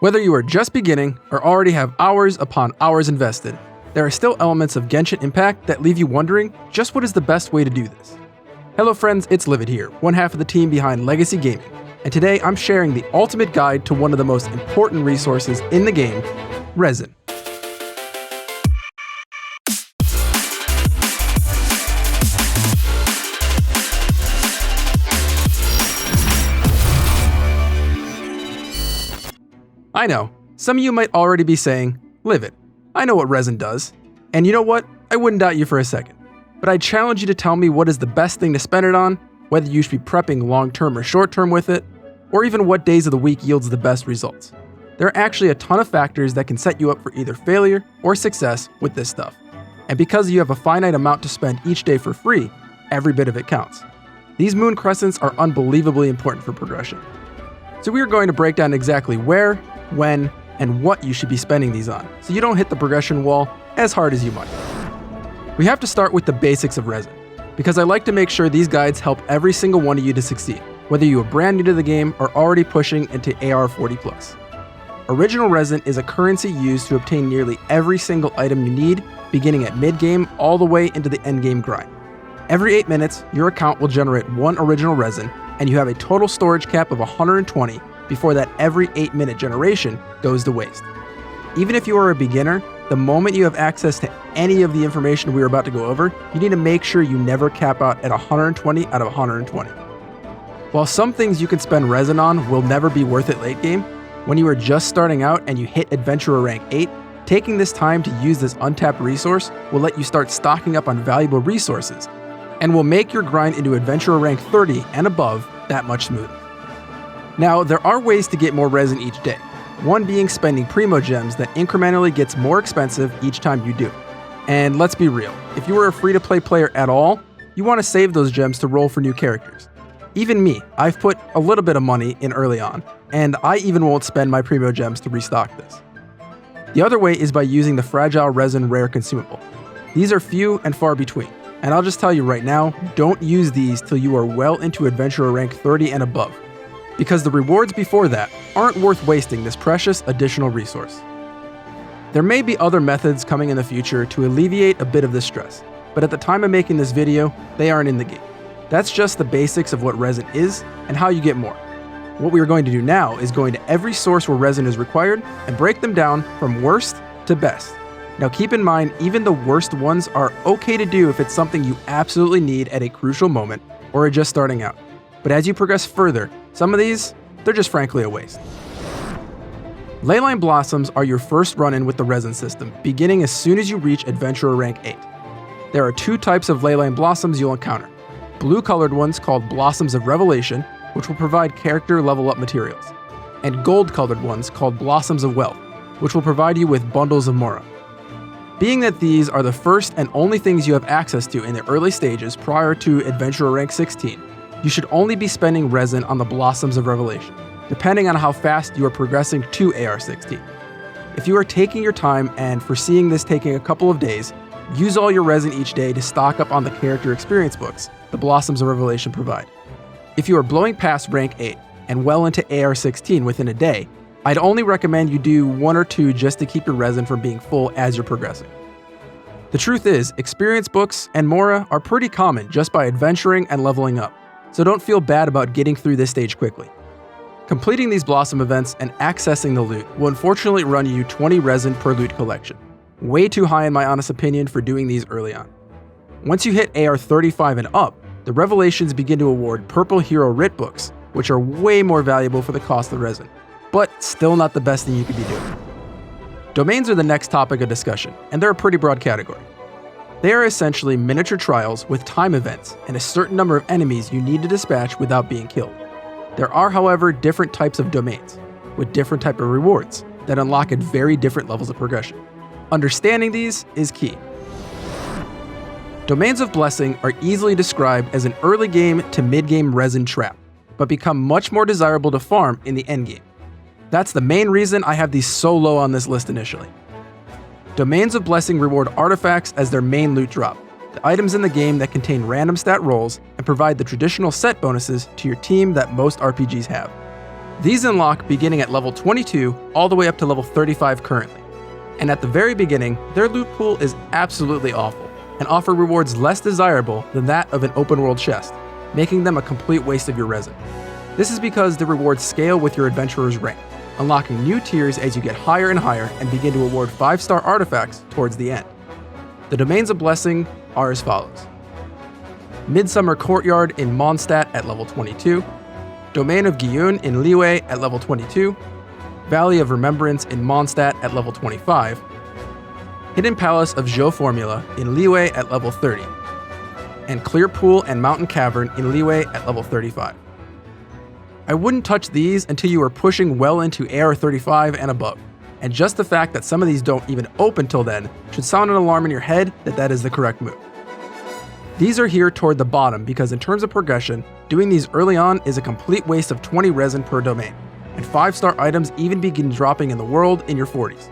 Whether you are just beginning or already have hours upon hours invested, there are still elements of Genshin Impact that leave you wondering just what is the best way to do this. Hello friends, it's Livid here, one half of the team behind Legacy Gaming, and today I'm sharing the ultimate guide to one of the most important resources in the game, Resin. I know, some of you might already be saying, Livid, I know what Resin does. And you know what? I wouldn't doubt you for a second. But I challenge you to tell me what is the best thing to spend it on, whether you should be prepping long-term or short-term with it, or even what days of the week yields the best results. There are actually a ton of factors that can set you up for either failure or success with this stuff. And because you have a finite amount to spend each day for free, every bit of it counts. These moon crescents are unbelievably important for progression. So we are going to break down exactly where, when, and what you should be spending these on, so you don't hit the progression wall as hard as you might. We have to start with the basics of Resin, because I like to make sure these guides help every single one of you to succeed, whether you are brand new to the game or already pushing into AR 40+. Original Resin is a currency used to obtain nearly every single item you need, beginning at mid-game all the way into the endgame grind. Every 8 minutes, your account will generate one original Resin, and you have a total storage cap of 120 before that every 8-minute generation goes to waste. Even if you are a beginner, the moment you have access to any of the information we are about to go over, you need to make sure you never cap out at 120 out of 120. While some things you can spend Resin on will never be worth it late game, when you are just starting out and you hit Adventurer rank 8, taking this time to use this untapped resource will let you start stocking up on valuable resources, and will make your grind into Adventurer rank 30 and above that much smoother. Now, there are ways to get more Resin each day, one being spending Primo Gems that incrementally gets more expensive each time you do. And let's be real, if you are a free-to-play player at all, you want to save those gems to roll for new characters. Even me, I've put a little bit of money in early on, and I even won't spend my Primo Gems to restock this. The other way is by using the Fragile Resin Rare Consumable. These are few and far between, and I'll just tell you right now, don't use these till you are well into Adventurer rank 30 and above, because the rewards before that aren't worth wasting this precious additional resource. There may be other methods coming in the future to alleviate a bit of this stress, but at the time of making this video, they aren't in the game. That's just the basics of what Resin is and how you get more. What we are going to do now is go into every source where Resin is required and break them down from worst to best. Now keep in mind, even the worst ones are okay to do if it's something you absolutely need at a crucial moment or are just starting out. But as you progress further, some of these, they're just frankly a waste. Leyline Blossoms are your first run-in with the Resin system, beginning as soon as you reach Adventurer rank 8. There are two types of Leyline Blossoms you'll encounter. Blue-colored ones called Blossoms of Revelation, which will provide character level-up materials, and gold-colored ones called Blossoms of Wealth, which will provide you with bundles of Mora. Being that these are the first and only things you have access to in the early stages prior to Adventurer rank 16, you should only be spending Resin on the Blossoms of Revelation, depending on how fast you are progressing to AR 16. If you are taking your time and foreseeing this taking a couple of days, use all your Resin each day to stock up on the character experience books the Blossoms of Revelation provide. If you are blowing past rank 8 and well into AR 16 within a day, I'd only recommend you do 1 or 2 just to keep your Resin from being full as you're progressing. The truth is, experience books and Mora are pretty common just by adventuring and leveling up, so don't feel bad about getting through this stage quickly. Completing these Blossom events and accessing the loot will unfortunately run you 20 Resin per loot collection. Way too high in my honest opinion for doing these early on. Once you hit AR 35 and up, the Revelations begin to award Purple Hero Writ books, which are way more valuable for the cost of Resin, but still not the best thing you could be doing. Domains are the next topic of discussion, and they're a pretty broad category. They are essentially miniature trials with time events and a certain number of enemies you need to dispatch without being killed. There are, however, different types of domains, with different type of rewards that unlock at very different levels of progression. Understanding these is key. Domains of Blessing are easily described as an early game to mid-game Resin trap, but become much more desirable to farm in the endgame. That's the main reason I have these so low on this list initially. Domains of Blessing reward artifacts as their main loot drop, the items in the game that contain random stat rolls and provide the traditional set bonuses to your team that most RPGs have. These unlock beginning at level 22 all the way up to level 35 currently. And at the very beginning, their loot pool is absolutely awful and offer rewards less desirable than that of an open world chest, making them a complete waste of your resin. This is because the rewards scale with your adventurer's rank, unlocking new tiers as you get higher and higher and begin to award 5-star artifacts towards the end. The Domains of Blessing are as follows: Midsummer Courtyard in Mondstadt at level 22, Domain of Giyun in Liyue at level 22, Valley of Remembrance in Mondstadt at level 25, Hidden Palace of Zhou Formula in Liyue at level 30, and Clear Pool and Mountain Cavern in Liyue at level 35. I wouldn't touch these until you are pushing well into AR 35 and above, and just the fact that some of these don't even open till then should sound an alarm in your head that that is the correct move. These are here toward the bottom because in terms of progression, doing these early on is a complete waste of 20 resin per domain, and 5-star items even begin dropping in the world in your 40s.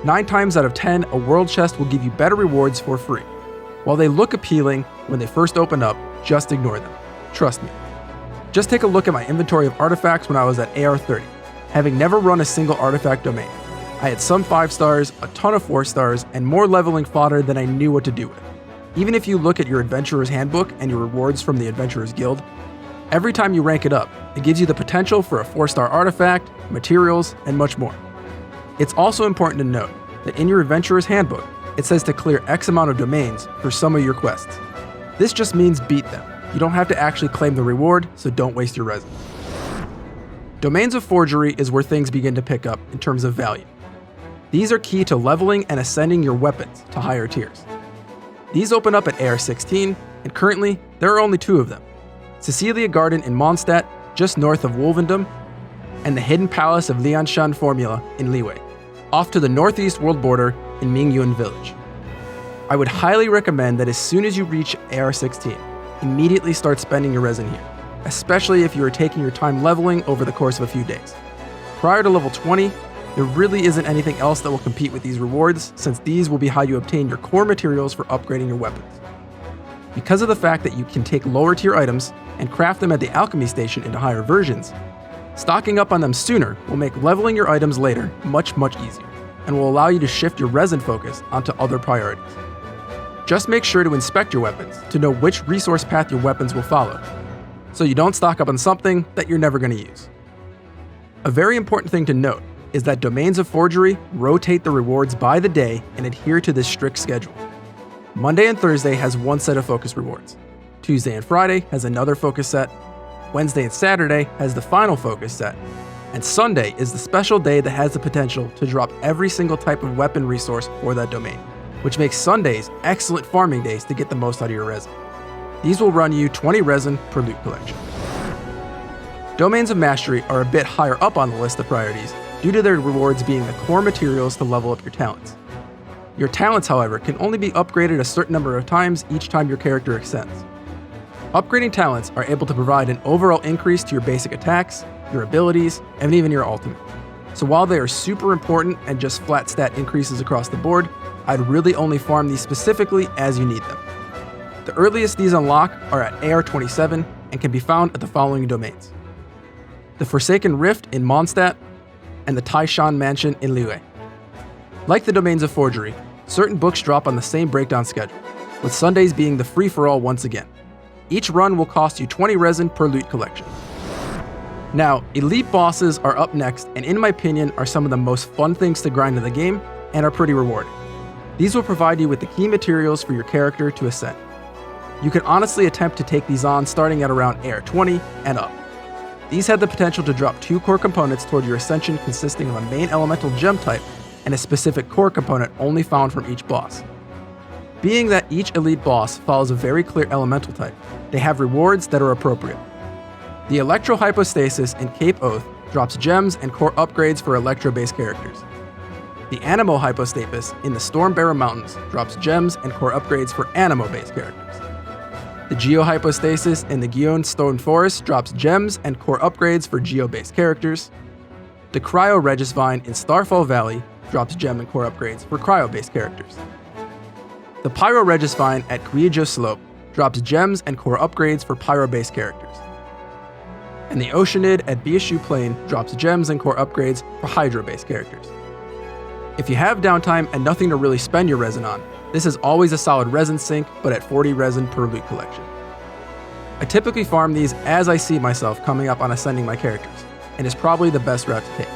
9 times out of 10, a world chest will give you better rewards for free. While they look appealing when they first open up, just ignore them. Trust me. Just take a look at my inventory of artifacts when I was at AR 30, having never run a single artifact domain. I had some 5 stars, a ton of 4 stars, and more leveling fodder than I knew what to do with. Even if you look at your Adventurer's Handbook and your rewards from the Adventurer's Guild, every time you rank it up, it gives you the potential for a 4-star artifact, materials, and much more. It's also important to note that in your Adventurer's Handbook, it says to clear X amount of domains for some of your quests. This just means beat them. You don't have to actually claim the reward, so don't waste your resin. Domains of Forgery is where things begin to pick up in terms of value. These are key to leveling and ascending your weapons to higher tiers. These open up at AR 16, and currently, there are only 2 of them. Cecilia Garden in Mondstadt, just north of Wolvendom, and the Hidden Palace of Lianshan Formula in Liyue, off to the northeast world border in Mingyun Village. I would highly recommend that as soon as you reach AR 16, immediately start spending your resin here, especially if you are taking your time leveling over the course of a few days. Prior to level 20, there really isn't anything else that will compete with these rewards, since these will be how you obtain your core materials for upgrading your weapons. Because of the fact that you can take lower tier items and craft them at the alchemy station into higher versions, stocking up on them sooner will make leveling your items later much easier, and will allow you to shift your resin focus onto other priorities. Just make sure to inspect your weapons to know which resource path your weapons will follow, so you don't stock up on something that you're never going to use. A very important thing to note is that Domains of Forgery rotate the rewards by the day and adhere to this strict schedule. Monday and Thursday has one set of focus rewards. Tuesday and Friday has another focus set. Wednesday and Saturday has the final focus set. And Sunday is the special day that has the potential to drop every single type of weapon resource for that domain, which makes Sundays excellent farming days to get the most out of your resin. These will run you 20 resin per loot collection. Domains of Mastery are a bit higher up on the list of priorities, due to their rewards being the core materials to level up your talents. Your talents, however, can only be upgraded a certain number of times each time your character ascends. Upgrading talents are able to provide an overall increase to your basic attacks, your abilities, and even your ultimate. So while they are super important and just flat stat increases across the board, I'd really only farm these specifically as you need them. The earliest these unlock are at AR 27 and can be found at the following domains: the Forsaken Rift in Mondstadt, and the Taishan Mansion in Liyue. Like the Domains of Forgery, certain books drop on the same breakdown schedule, with Sundays being the free-for-all once again. Each run will cost you 20 resin per loot collection. Now, elite bosses are up next, and in my opinion are some of the most fun things to grind in the game, and are pretty rewarding. These will provide you with the key materials for your character to ascend. You can honestly attempt to take these on starting at around AR 20 and up. These have the potential to drop 2 core components toward your ascension, consisting of a main elemental gem type and a specific core component only found from each boss. Being that each elite boss follows a very clear elemental type, they have rewards that are appropriate. The Electro Hypostasis in Cape Oath drops gems and core upgrades for Electro-based characters. The Anemo Hypostasis in the Stormbearer Mountains drops gems and core upgrades for Anemo-based characters. The Geo-Hypostasis in the Giyun Stone Forest drops gems and core upgrades for Geo-based characters. The Cryo-Regisvine in Starfall Valley drops gem and core upgrades for Cryo-based characters. The Pyro-Regisvine at Guijo Slope drops gems and core upgrades for Pyro-based characters. and the Oceanid at BSU Plane drops gems and core upgrades for Hydro-based characters. If you have downtime and nothing to really spend your resin on, this is always a solid resin sink, but at 40 resin per loot collection. I typically farm these as I see myself coming up on ascending my characters, and is probably the best route to take.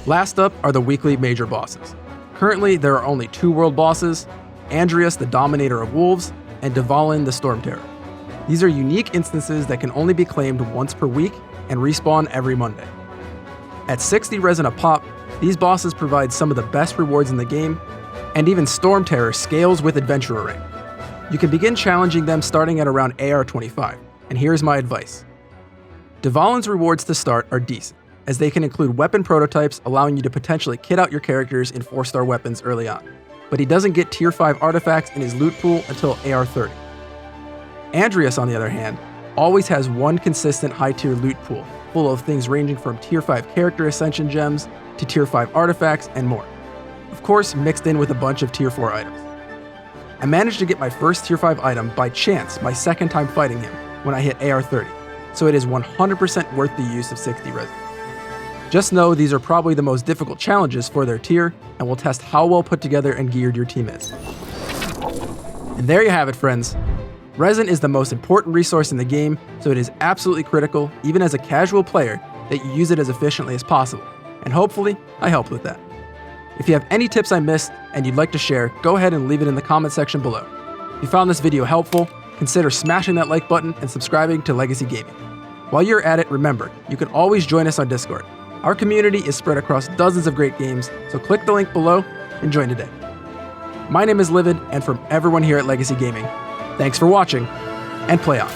Last up are the weekly major bosses. Currently, there are only 2 world bosses, Andreas the Dominator of Wolves, and Dvalin the Storm Terror. These are unique instances that can only be claimed once per week and respawn every Monday. At 60 resin a pop, these bosses provide some of the best rewards in the game, and even Storm Terror scales with Adventurer rank. You can begin challenging them starting at around AR 25, and here's my advice. Dvalin's rewards to start are decent, as they can include weapon prototypes allowing you to potentially kit out your characters in 4-star weapons early on, but he doesn't get tier 5 artifacts in his loot pool until AR 30. Andreas, on the other hand, always has one consistent high-tier loot pool, full of things ranging from tier 5 character ascension gems to tier 5 artifacts and more. Of course, mixed in with a bunch of tier 4 items. I managed to get my first tier 5 item by chance my second time fighting him when I hit AR 30, so it is 100% worth the use of 60 resin. Just know these are probably the most difficult challenges for their tier, and will test how well put together and geared your team is. And there you have it, friends. Resin is the most important resource in the game, so it is absolutely critical, even as a casual player, that you use it as efficiently as possible, and hopefully, I helped with that. If you have any tips I missed and you'd like to share, go ahead and leave it in the comment section below. If you found this video helpful, consider smashing that like button and subscribing to Legacy Gaming. While you're at it, remember, you can always join us on Discord. Our community is spread across dozens of great games, so click the link below and join today. My name is Livid, and from everyone here at Legacy Gaming, thanks for watching, and play on.